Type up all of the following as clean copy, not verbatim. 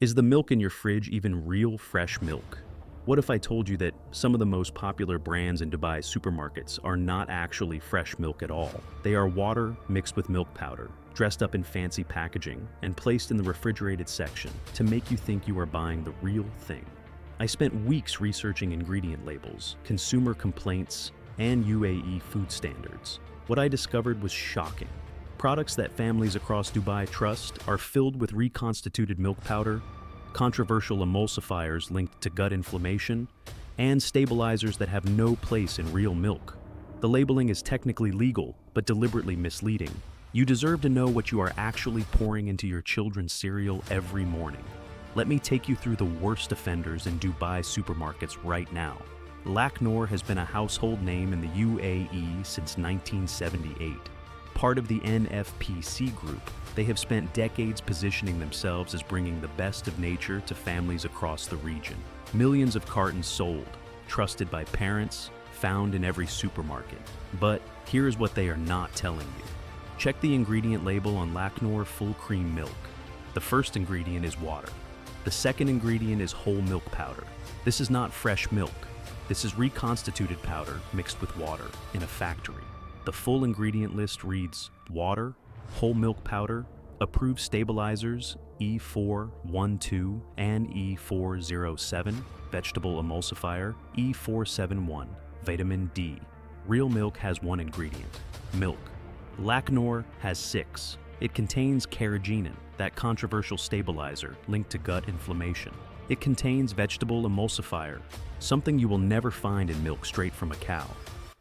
Is the milk in your fridge even real fresh milk? What if I told you that some of the most popular brands in Dubai supermarkets are not actually fresh milk at all? They are water mixed with milk powder, dressed up in fancy packaging, and placed in the refrigerated section to make you think you are buying the real thing. I spent weeks researching ingredient labels, consumer complaints, and UAE food standards. What I discovered was shocking. Products that families across Dubai trust are filled with reconstituted milk powder, controversial emulsifiers linked to gut inflammation, and stabilizers that have no place in real milk. The labeling is technically legal, but deliberately misleading. You deserve to know what you are actually pouring into your children's cereal every morning. Let me take you through the worst offenders in Dubai supermarkets right now. Lacnor has been a household name in the UAE since 1978. Part of the NFPC group, they have spent decades positioning themselves as bringing the best of nature to families across the region. Millions of cartons sold, trusted by parents, found in every supermarket. But here is what they are not telling you. Check the ingredient label on Lacnor full cream milk. The first ingredient is water. The second ingredient is whole milk powder. This is not fresh milk. This is reconstituted powder mixed with water in a factory. The full ingredient list reads water, whole milk powder, approved stabilizers E412 and E407, vegetable emulsifier E471, vitamin D. Real milk has one ingredient, milk. Lacnor has 6. It contains carrageenan, that controversial stabilizer linked to gut inflammation. It contains vegetable emulsifier, something you will never find in milk straight from a cow.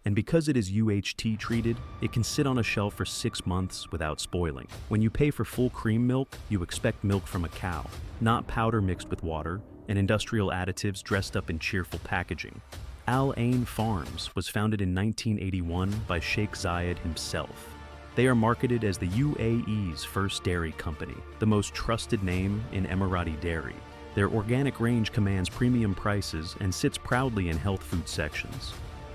And because it is UHT treated, it can sit on a shelf for 6 months without spoiling. When you pay for full cream milk, you expect milk from a cow, not powder mixed with water and industrial additives dressed up in cheerful packaging. Al Ain Farms was founded in 1981 by Sheikh Zayed himself. They are marketed as the UAE's first dairy company, the most trusted name in Emirati dairy. Their organic range commands premium prices and sits proudly in health food sections.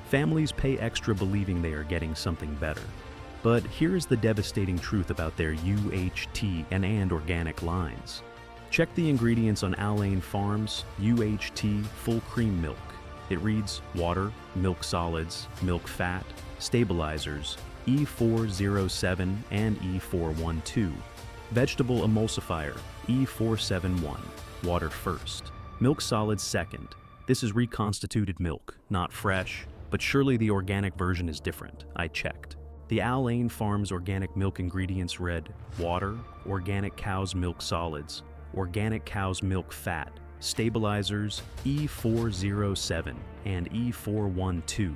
Families pay extra believing they are getting something better. But here is the devastating truth about their UHT and organic lines. Check the ingredients on Al Ain Farms UHT full cream milk. It reads water, milk solids, milk fat, stabilizers, E407 and E412. Vegetable emulsifier, E471, water first. Milk solids second. This is reconstituted milk, not fresh, but surely the organic version is different. I checked. The Al Ain Farms organic milk ingredients read water, organic cow's milk solids, organic cow's milk fat, stabilizers E407 and E412,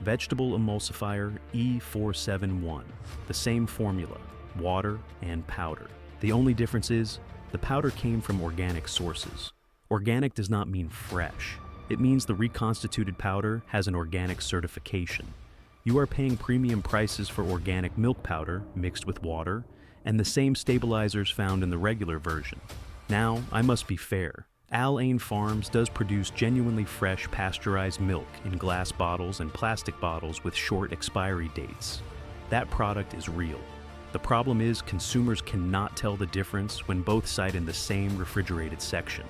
vegetable emulsifier E471, the same formula, water and powder. The only difference is, the powder came from organic sources. Organic does not mean fresh. It means the reconstituted powder has an organic certification. You are paying premium prices for organic milk powder mixed with water and the same stabilizers found in the regular version. Now, I must be fair. Al Ain Farms does produce genuinely fresh pasteurized milk in glass bottles and plastic bottles with short expiry dates. That product is real. The problem is consumers cannot tell the difference when both site in the same refrigerated section.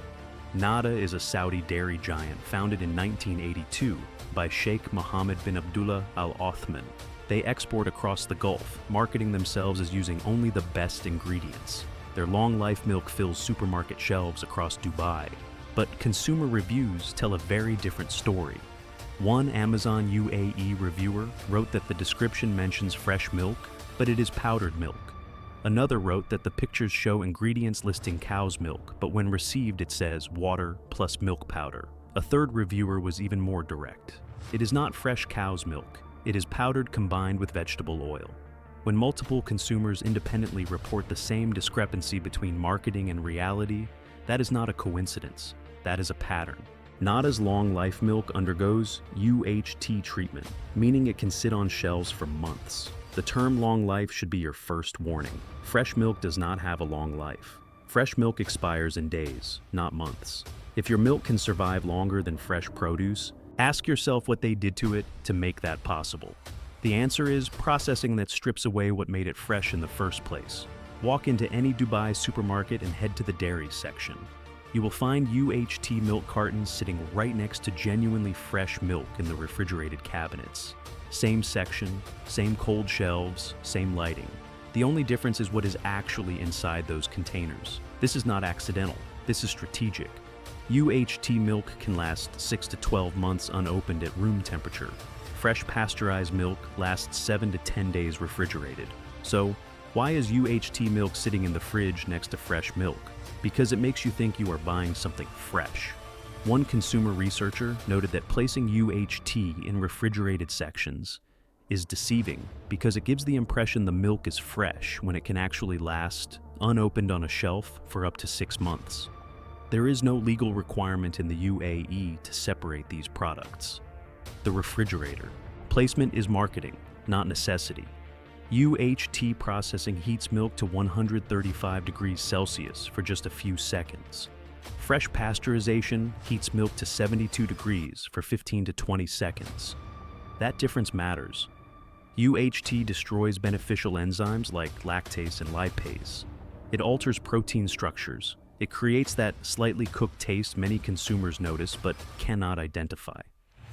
Nada is a Saudi dairy giant founded in 1982 by Sheikh Mohammed bin Abdullah Al Othman. They export across the Gulf, marketing themselves as using only the best ingredients. Their long-life milk fills supermarket shelves across Dubai. But consumer reviews tell a very different story. One Amazon UAE reviewer wrote that the description mentions fresh milk, but it is powdered milk. Another wrote that the pictures show ingredients listing cow's milk, but when received it says water plus milk powder. A third reviewer was even more direct. It is not fresh cow's milk. It is powdered combined with vegetable oil. When multiple consumers independently report the same discrepancy between marketing and reality, that is not a coincidence. That is a pattern. Nada's long-life milk undergoes UHT treatment, meaning it can sit on shelves for months. The term long life should be your first warning. Fresh milk does not have a long life. Fresh milk expires in days, not months. If your milk can survive longer than fresh produce, ask yourself what they did to it to make that possible. The answer is processing that strips away what made it fresh in the first place. Walk into any Dubai supermarket and head to the dairy section. You will find UHT milk cartons sitting right next to genuinely fresh milk in the refrigerated cabinets. Same section, same cold shelves, same lighting. The only difference is what is actually inside those containers. This is not accidental, this is strategic. UHT milk can last 6 to 12 months unopened at room temperature. Fresh pasteurized milk lasts 7 to 10 days refrigerated. So, why is UHT milk sitting in the fridge next to fresh milk? Because it makes you think you are buying something fresh. One consumer researcher noted that placing UHT in refrigerated sections is deceiving because it gives the impression the milk is fresh when it can actually last unopened on a shelf for up to 6 months. There is no legal requirement in the UAE to separate these products. The refrigerator. Placement is marketing, not necessity. UHT processing heats milk to 135 degrees Celsius for just a few seconds. Fresh pasteurization heats milk to 72 degrees for 15 to 20 seconds. That difference matters. UHT destroys beneficial enzymes like lactase and lipase. It alters protein structures. It creates that slightly cooked taste many consumers notice but cannot identify.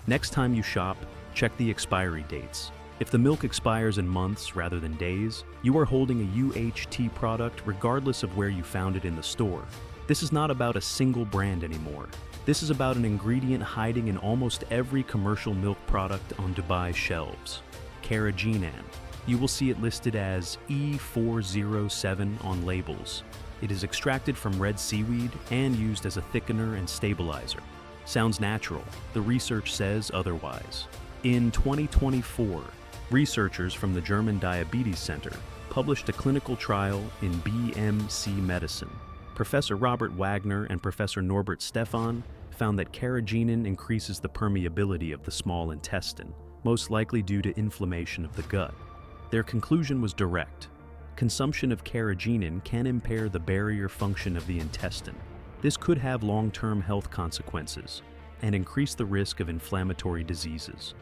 Next time you shop, check the expiry dates. If the milk expires in months rather than days, you are holding a UHT product regardless of where you found it in the store. This is not about a single brand anymore. This is about an ingredient hiding in almost every commercial milk product on Dubai shelves. Carrageenan. You will see it listed as E407 on labels. It is extracted from red seaweed and used as a thickener and stabilizer. Sounds natural. The research says otherwise. In 2024, researchers from the German Diabetes Center published a clinical trial in BMC medicine. Professor Robert Wagner and Professor Norbert Stephan found that carrageenan increases the permeability of the small intestine, most likely due to inflammation of the gut. Their conclusion was direct. Consumption of carrageenan can impair the barrier function of the intestine. This could have long-term health consequences and increase the risk of inflammatory diseases.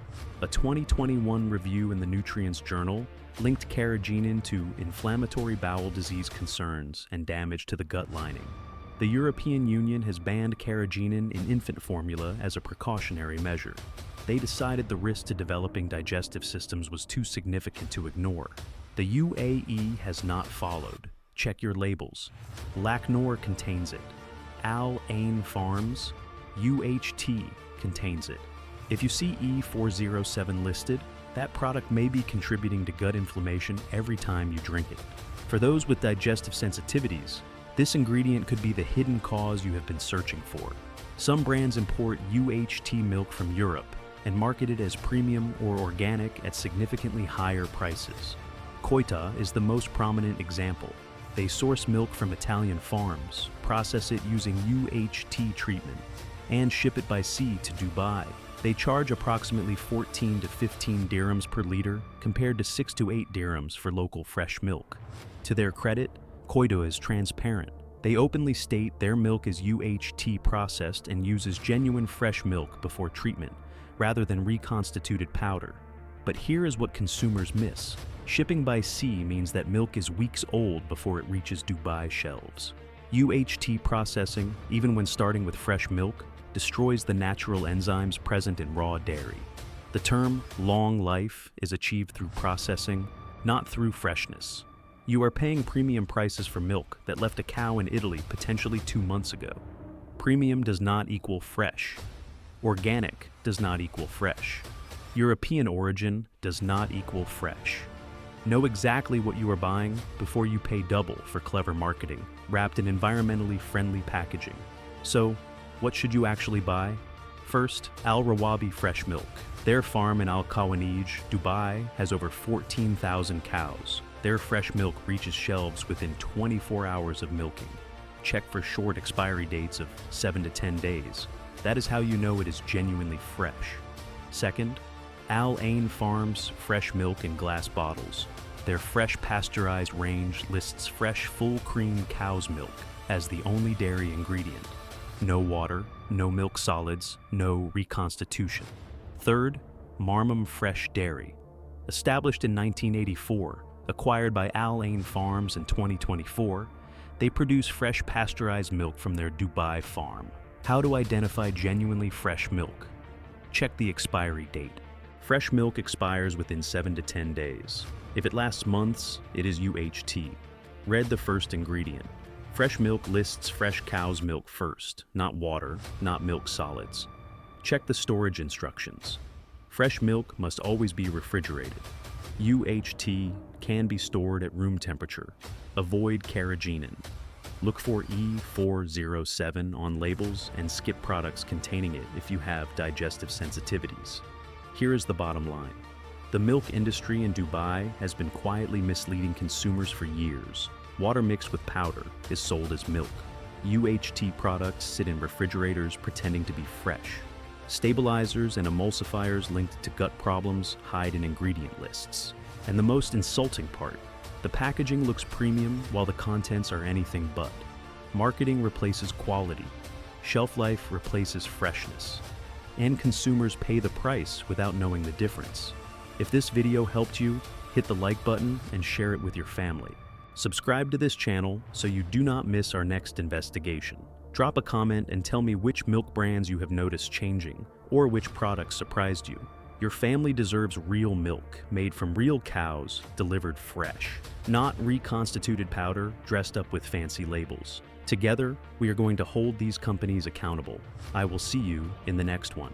A 2021 review in the Nutrients Journal linked carrageenan to inflammatory bowel disease concerns and damage to the gut lining. The European Union has banned carrageenan in infant formula as a precautionary measure. They decided the risk to developing digestive systems was too significant to ignore. The UAE has not followed. Check your labels. Lacnor contains it. Al Ain Farms, UHT contains it. If you see E407 listed, that product may be contributing to gut inflammation every time you drink it. For those with digestive sensitivities, this ingredient could be the hidden cause you have been searching for. Some brands import UHT milk from Europe and market it as premium or organic at significantly higher prices. Coita is the most prominent example. They source milk from Italian farms, process it using UHT treatment, and ship it by sea to Dubai. They charge approximately 14 to 15 dirhams per liter, compared to 6 to 8 dirhams for local fresh milk. To their credit, Coita is transparent. They openly state their milk is UHT processed and uses genuine fresh milk before treatment, rather than reconstituted powder. But here is what consumers miss. Shipping by sea means that milk is weeks old before it reaches Dubai shelves. UHT processing, even when starting with fresh milk, destroys the natural enzymes present in raw dairy. The term long life is achieved through processing, not through freshness. You are paying premium prices for milk that left a cow in Italy potentially 2 months ago. Premium does not equal fresh. Organic does not equal fresh. European origin does not equal fresh. Know exactly what you are buying before you pay double for clever marketing, wrapped in environmentally friendly packaging. So, what should you actually buy? First, Al Rawabi fresh milk. Their farm in Al Qawanij, Dubai, has over 14,000 cows. Their fresh milk reaches shelves within 24 hours of milking. Check for short expiry dates of 7 to 10 days. That is how you know it is genuinely fresh. Second, Al Ain Farms fresh milk in glass bottles. Their fresh pasteurized range lists fresh full cream cow's milk as the only dairy ingredient. No water, no milk solids, no reconstitution. Third, Marmam Fresh Dairy. Established in 1984, acquired by Al Ain Farms in 2024, They produce fresh pasteurized milk from their Dubai farm. How to identify genuinely fresh milk? Check the expiry date. Fresh milk expires within 7 to 10 days. If it lasts months, it is UHT. Read the first ingredient. Fresh milk lists fresh cow's milk first, not water, not milk solids. Check the storage instructions. Fresh milk must always be refrigerated. UHT can be stored at room temperature. Avoid carrageenan. Look for E407 on labels and skip products containing it if you have digestive sensitivities. Here is the bottom line. The milk industry in Dubai has been quietly misleading consumers for years. Water mixed with powder is sold as milk. UHT products sit in refrigerators pretending to be fresh. Stabilizers and emulsifiers linked to gut problems hide in ingredient lists. And the most insulting part, the packaging looks premium while the contents are anything but. Marketing replaces quality. Shelf life replaces freshness. And consumers pay the price without knowing the difference. If this video helped you, hit the like button and share it with your family. Subscribe to this channel so you do not miss our next investigation. Drop a comment and tell me which milk brands you have noticed changing, or which products surprised you. Your family deserves real milk, made from real cows, delivered fresh, not reconstituted powder dressed up with fancy labels. Together, we are going to hold these companies accountable. I will see you in the next one.